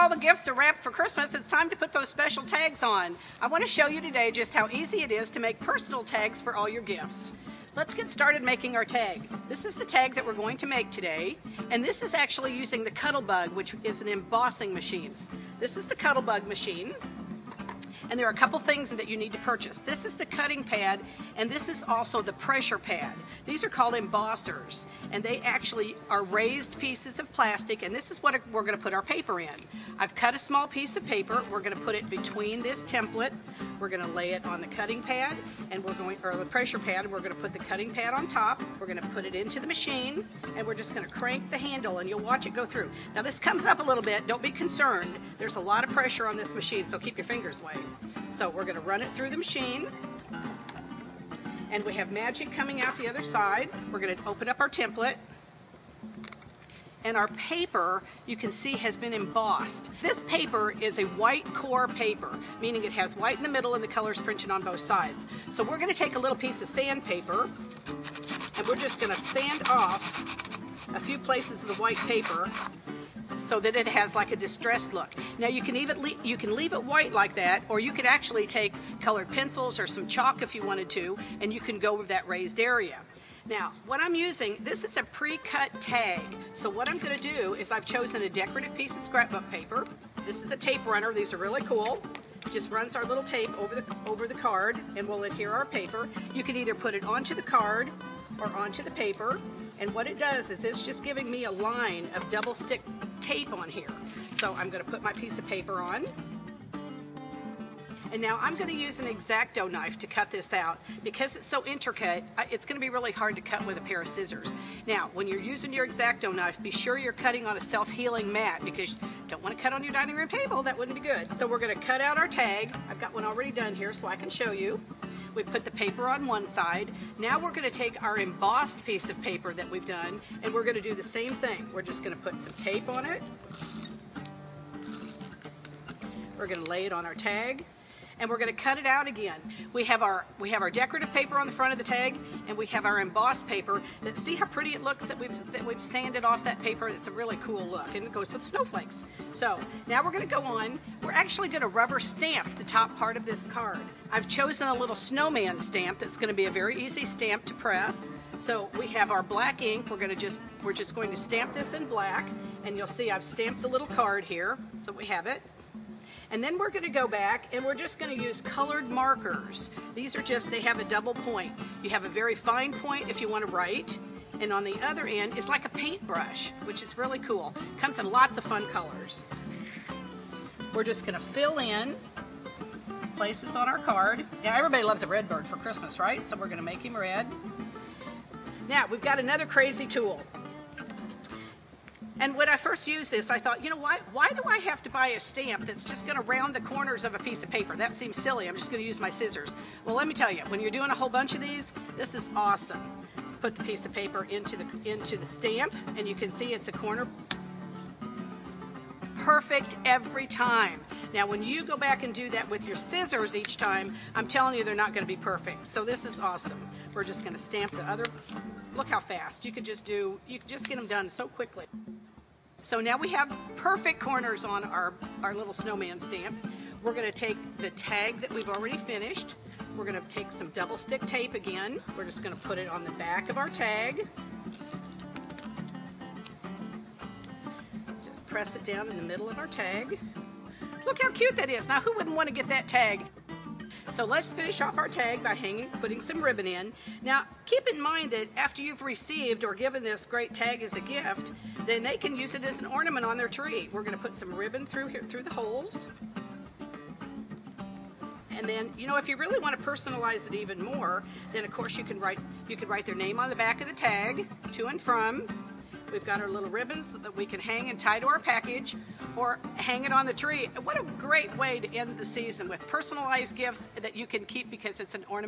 all the gifts are wrapped for Christmas, it's time to put those special tags on. I want to show you today just how easy it is to make personal tags for all your gifts. Let's get started making our tag. This is the tag that we're going to make today, and this is actually using the Cuttlebug, which is an embossing machine. This is the Cuttlebug machine, and there are a couple things that you need to purchase. This is the cutting pad, and this is also the pressure pad. These are called embossers, and they actually are raised pieces of plastic, and this is what we're going to put our paper in. I've cut a small piece of paper. We're going to put it between this template. We're going to lay it on the cutting pad, and or the pressure pad, and we're going to put the cutting pad on top. We're going to put it into the machine, and we're just going to crank the handle, and you'll watch it go through. Now this comes up a little bit. Don't be concerned. There's a lot of pressure on this machine, so keep your fingers away. So we're going to run it through the machine, and we have magic coming out the other side. We're going to open up our template, and our paper, you can see, has been embossed. This paper is a white core paper, meaning it has white in the middle and the colors printed on both sides. So we're going to take a little piece of sandpaper, and we're just going to sand off a few places of the white paper so that it has like a distressed look. Now you can leave it white like that, or you could actually take colored pencils or some chalk if you wanted to, and you can go with that raised area. Now, what I'm using, this is a pre-cut tag. So what I'm going to do is I've chosen a decorative piece of scrapbook paper. This is a tape runner. These are really cool. Just runs our little tape over the card, and will adhere our paper. You can either put it onto the card or onto the paper. And what it does is it's just giving me a line of double stick tape on here. So I'm going to put my piece of paper on. And now I'm going to use an X-Acto knife to cut this out. Because it's so intricate, it's going to be really hard to cut with a pair of scissors. Now, when you're using your X-Acto knife, be sure you're cutting on a self-healing mat, because you don't want to cut on your dining room table. That wouldn't be good. So we're going to cut out our tag. I've got one already done here so I can show you. We put the paper on one side. Now we're going to take our embossed piece of paper that we've done, and we're going to do the same thing. We're just going to put some tape on it. We're going to lay it on our tag, and we're going to cut it out again. We have our decorative paper on the front of the tag, and we have our embossed paper. See how pretty it looks that we've sanded off that paper? It's a really cool look, and it goes with snowflakes. So now we're going to go on. We're actually going to rubber stamp the top part of this card. I've chosen a little snowman stamp that's going to be a very easy stamp to press. So we have our black ink. We're just going to stamp this in black, and you'll see I've stamped the little card here, so we have it. And then we're going to go back, and we're just going to use colored markers. These are they have a double point. You have a very fine point if you want to write, and on the other end is like a paintbrush, which is really cool. Comes in lots of fun colors. We're just going to fill in places on our card. Now everybody loves a red bird for Christmas, right? So we're going to make him red. Now we've got another crazy tool. And when I first used this, I thought, you know, why do I have to buy a stamp that's just going to round the corners of a piece of paper? That seems silly. I'm just going to use my scissors. Well, let me tell you, when you're doing a whole bunch of these, this is awesome. Put the piece of paper into the stamp, and you can see it's a corner. Perfect every time. Now, when you go back and do that with your scissors each time, I'm telling you they're not going to be perfect. So this is awesome. We're just going to stamp the other. Look how fast. You could just get them done so quickly. So now we have perfect corners on our little snowman stamp. We're going to take the tag that we've already finished. We're going to take some double stick tape again. We're just going to put it on the back of our tag. Just press it down in the middle of our tag. Look how cute that is. Now, who wouldn't want to get that tag? So let's finish off our tag by putting some ribbon in. Now, keep in mind that after you've received or given this great tag as a gift, then they can use it as an ornament on their tree. We're going to put some ribbon through the holes. And then, you know, if you really want to personalize it even more, then of course you could write their name on the back of the tag, to and from. We've got our little ribbons that we can hang and tie to our package, or hang it on the tree. What a great way to end the season with personalized gifts that you can keep because it's an ornament.